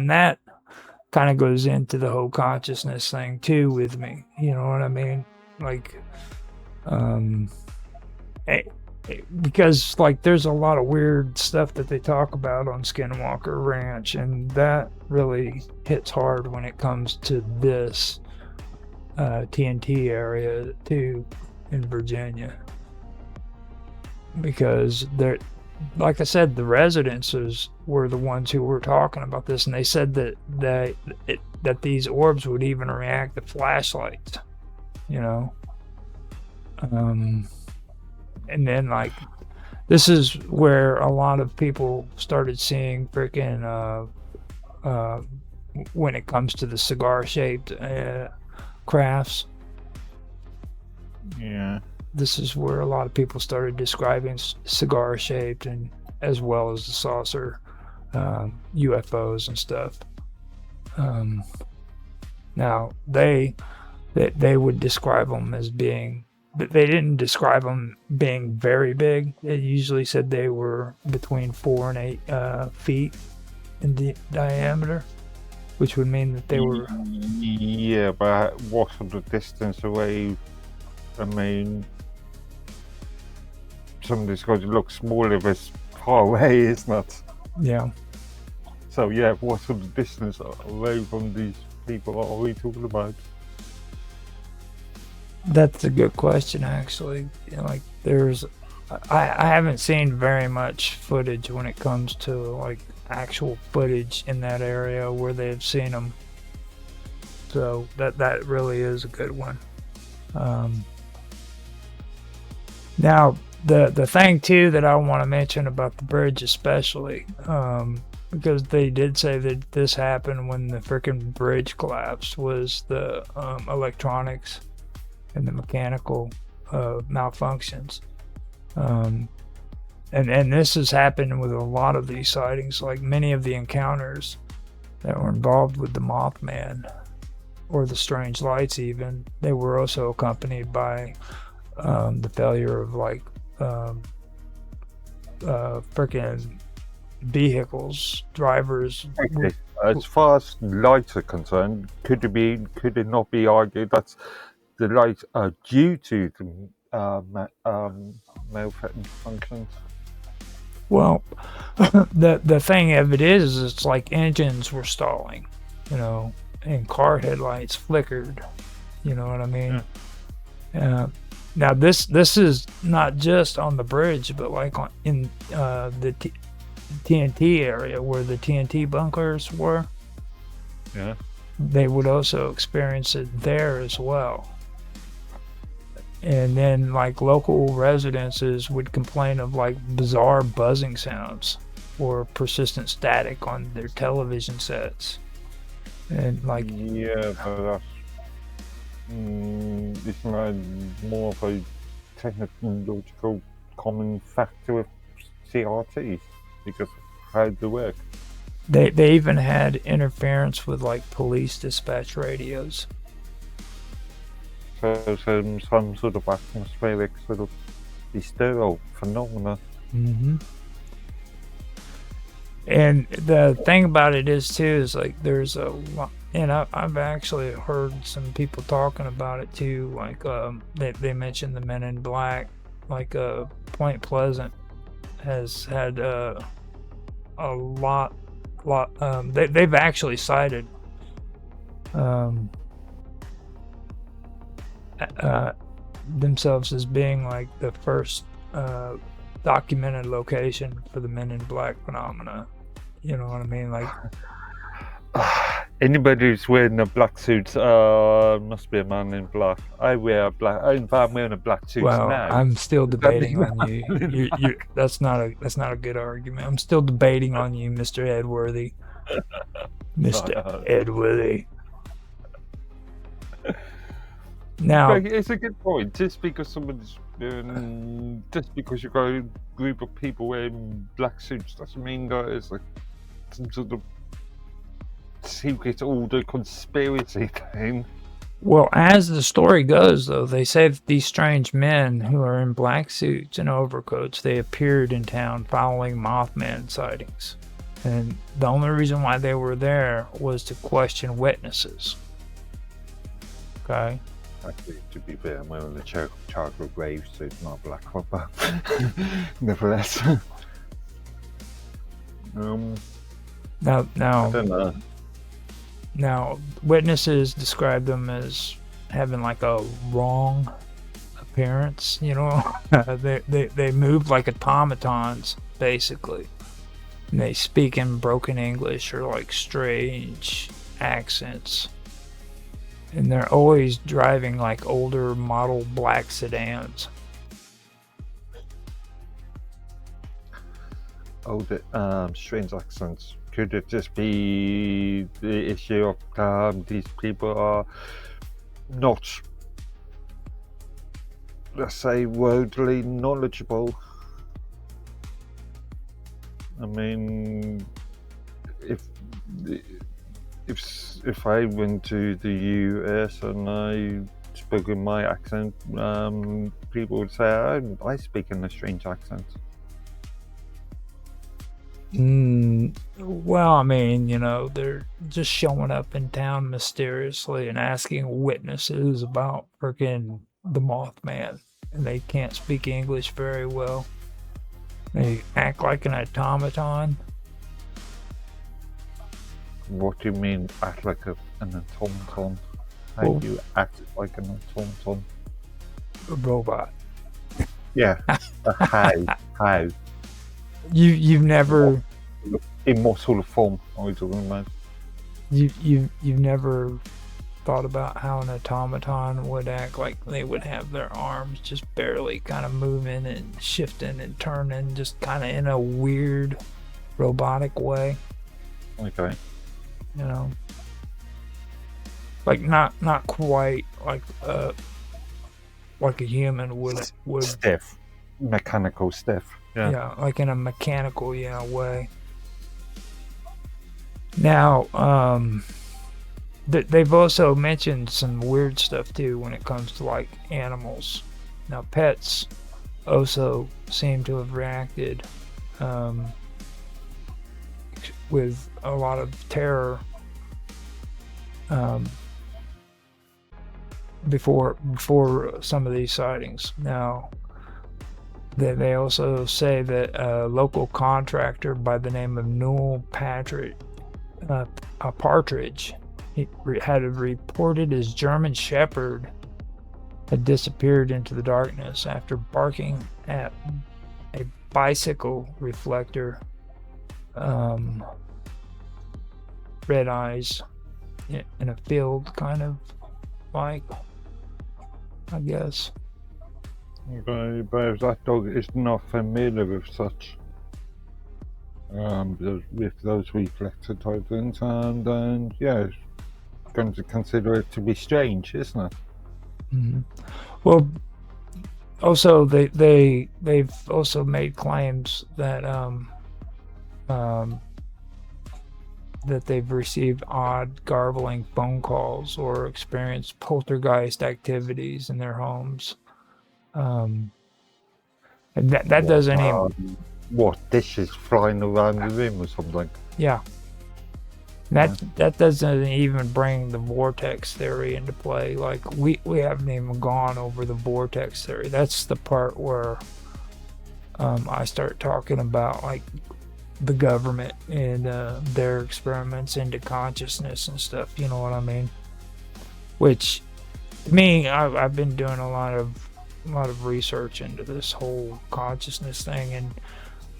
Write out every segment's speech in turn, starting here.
and that kind of goes into the whole consciousness thing too with me. You know what I mean? Like, because like there's a lot of weird stuff that they talk about on Skinwalker Ranch, and that really hits hard when it comes to this TNT area too in Virginia, because they're, like I said, the residences were the ones who were talking about this, and they said that these orbs would even react to flashlights, you know. And then like this is where a lot of people started seeing freaking when it comes to the cigar shaped crafts. Yeah. This is where a lot of people started describing cigar shaped, and as well as the saucer UFOs and stuff. Now they would describe them as being, but they didn't describe them being very big. They usually said they were between 4 and 8 feet in diameter, which would mean that they were. Yeah, but what sort of distance away? I mean, some of these guys look smaller if it's far away, isn't it? Yeah. So yeah, what sort of distance away from these people are we talking about? That's a good question, actually. You know, like there's, I haven't seen very much footage when it comes to like actual footage in that area where they've seen them. So that really is a good one. Now the thing too that I want to mention about the bridge, especially, because they did say that this happened when the freaking bridge collapsed, was the electronics and the mechanical malfunctions. And this has happened with a lot of these sightings. Like many of the encounters that were involved with the Mothman or the strange lights, even, they were also accompanied by the failure of like freaking vehicles, drivers. Okay. As far as lights are concerned, could it not be argued that the lights are due to the malfunctions? Well, the thing of it is it's like engines were stalling, you know, and car headlights flickered. You know what I mean? Yeah. Now this is not just on the bridge, but like in the TNT area where the TNT bunkers were. Yeah. They would also experience it there as well. And then like local residences would complain of like bizarre buzzing sounds or persistent static on their television sets. And like, yeah, but that's it's not more of a technological common factor with CRTs because of how they work. They even had interference with like police dispatch radios. So some sort of atmospheric sort of disturbance phenomena. Mm-hmm. And the thing about it is too is like there's a lot, and I've actually heard some people talking about it too. Like they mentioned the Men in Black. Like Point Pleasant has had a lot. They've actually cited themselves as being like the first documented location for the Men in Black phenomena. You know what I mean? Like anybody who's wearing a black suit must be a man in black. I wear a black. In fact, I'm wearing a black suit now. I'm still debating on you. That's not a good argument. I'm still debating on you, Mr. Edworthy. Mr. Edworthy. Now, it's a good point. Just because somebody's, just because you've got a group of people wearing black suits doesn't mean that it's like some sort of secret order conspiracy thing. Well, as the story goes, though, they say that these strange men who are in black suits and overcoats, they appeared in town following Mothman sightings. And the only reason why they were there was to question witnesses. Okay? Actually, to be fair, I'm wearing the charcoal grave, so it's not black hole, but nevertheless. Now, I don't know. Now, witnesses describe them as having like a wrong appearance. You know, they move like automatons basically. And they speak in broken English or like strange accents. And they're always driving like older model black sedans. Oh, the strange accents. Could it just be the issue of these people are not, let's say, worldly knowledgeable? I mean, if I went to the US and I spoke in my accent, people would say I speak in a strange accent. Well, I mean, you know, they're just showing up in town mysteriously and asking witnesses about freaking the Mothman, and they can't speak English very well. They act like an automaton. What do you mean, act like an automaton? How do you act like an automaton? A robot. Yeah, how? You've never. In what sort of form are we talking about? You've never thought about how an automaton would act, like they would have their arms just barely kind of moving and shifting and turning, just kind of in a weird robotic way. Okay. You know, like not quite like a human would stiff, mechanical stiff. Yeah, like in a mechanical way. Now, they've also mentioned some weird stuff too when it comes to like animals. Now, pets also seem to have reacted with a lot of terror before some of these sightings. Now, they also say that a local contractor by the name of Newell Partridge, he had reported his German Shepherd had disappeared into the darkness after barking at a bicycle reflector, red eyes in a field, kind of like, I guess. Okay, but if that dog is not familiar with such, with those reflector type things, and then yeah, it's going to consider it to be strange, isn't it? Mm-hmm. Well, also they've also made claims that that they've received odd, garbling phone calls or experienced poltergeist activities in their homes. And that doesn't even... What, dishes flying around the room or something? Yeah. That doesn't even bring the vortex theory into play. Like, we haven't even gone over the vortex theory. That's the part where I start talking about, like, the government and their experiments into consciousness and stuff. You know what I mean? Which, to me, I've been doing a lot of research into this whole consciousness thing, and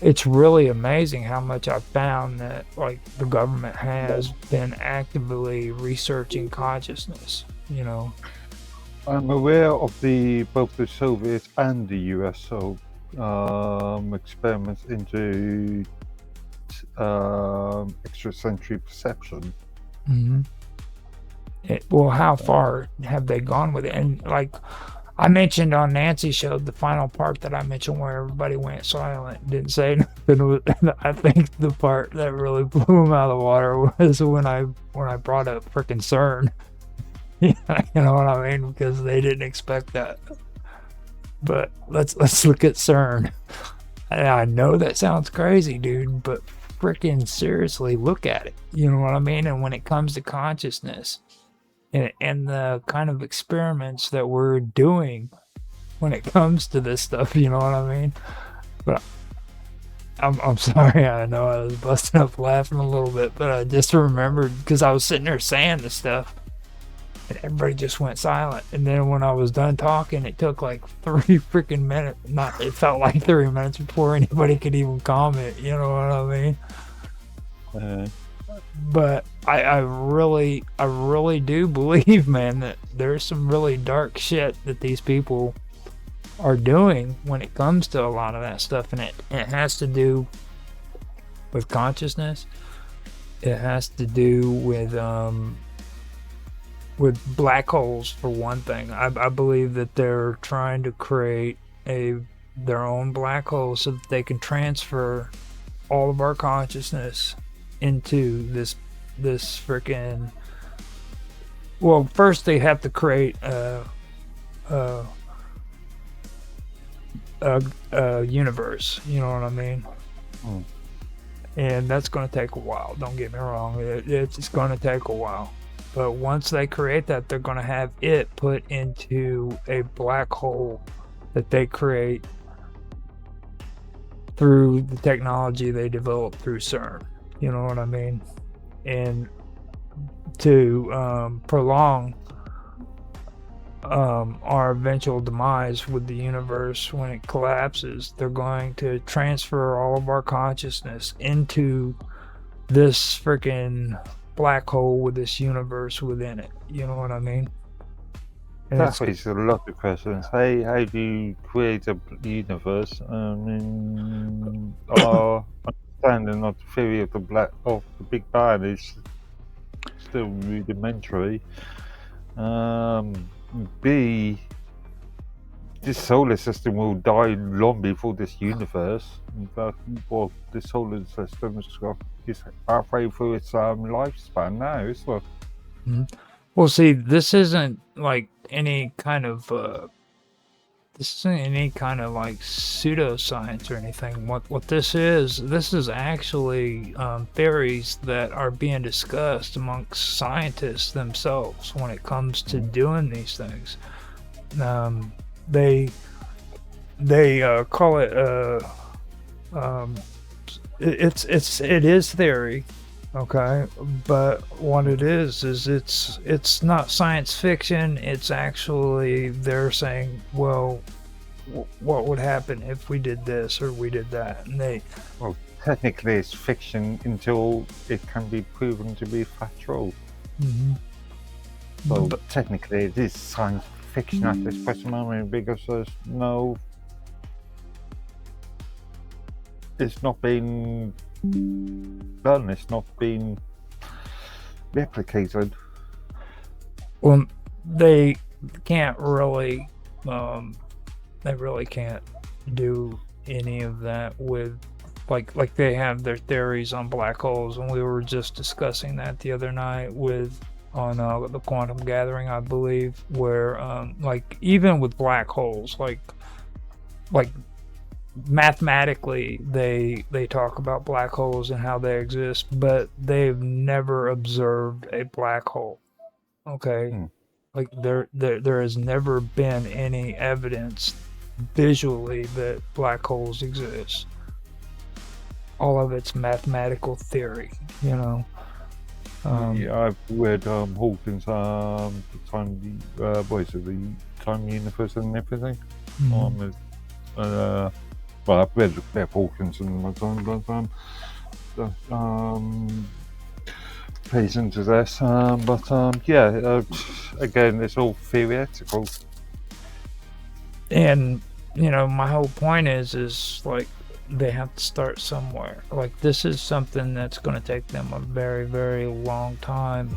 it's really amazing how much I've found that, like, the government has been actively researching consciousness, you know. I'm aware of both the Soviet and the US experiments into extrasensory perception. Mm-hmm. Well, how far have they gone with it? And, like, I mentioned on Nancy's show, the final part that I mentioned where everybody went silent, didn't say nothing. I think the part that really blew them out of the water was when I brought up freaking CERN. You know what I mean? Because they didn't expect that. But let's look at CERN. I know that sounds crazy, dude, but freaking seriously look at it. You know what I mean? And when it comes to consciousness and the kind of experiments that we're doing when it comes to this stuff, you know what I mean? But I'm sorry, I know I was busting up laughing a little bit, but I just remembered because I was sitting there saying this stuff and everybody just went silent. And then when I was done talking, it took like 3 freaking minutes. It felt like 3 minutes before anybody could even comment, you know what I mean? But I really do believe, man, that there's some really dark shit that these people are doing when it comes to a lot of that stuff, and it has to do with consciousness. It has to do with black holes, for one thing. I believe that they're trying to create their own black hole so that they can transfer all of our consciousness into this freaking. Well, first they have to create a universe, you know what I mean? And that's going to take a while, don't get me wrong. It's going to take a while, but once they create that, they're going to have it put into a black hole that they create through the technology they developed through CERN, you know what I mean? And to prolong our eventual demise with the universe when it collapses, they're going to transfer all of our consciousness into this freaking black hole with this universe within it. You know what I mean? And That raises a lot of questions. How do you create a universe? I mean, our understanding of the theory of the Big Bang is still rudimentary. B, this solar system will die long before this universe. In fact, well, the solar system is halfway through its lifespan now, isn't it? Mm-hmm. Well, see, this isn't like any kind of like pseudoscience or anything. What this is actually theories that are being discussed amongst scientists themselves when it comes to doing these things. They call it it is theory. Okay, but what it is it's not science fiction. It's actually, they're saying, well, what would happen if we did this or we did that? And well, technically it's fiction until it can be proven to be factual. Mm-hmm. So technically it is science fiction at this present moment, because there's no, it's not been done, it's not been replicated. Well, they can't really can't do any of that with like they have their theories on black holes, and we were just discussing that the other night on the Quantum Gathering, I believe, where like even with black holes, like mathematically they talk about black holes and how they exist, but they've never observed a black hole. Okay. Like there has never been any evidence visually that black holes exist. All of it's mathematical theory, you know. Yeah, I've read Hawkins, the time, the time universe and everything. Mm-hmm. Well, I've read Hawkins and my time, but plays into this. Yeah, again, it's all theoretical. And you know, my whole point is like they have to start somewhere. Like this is something that's going to take them a very, very long time.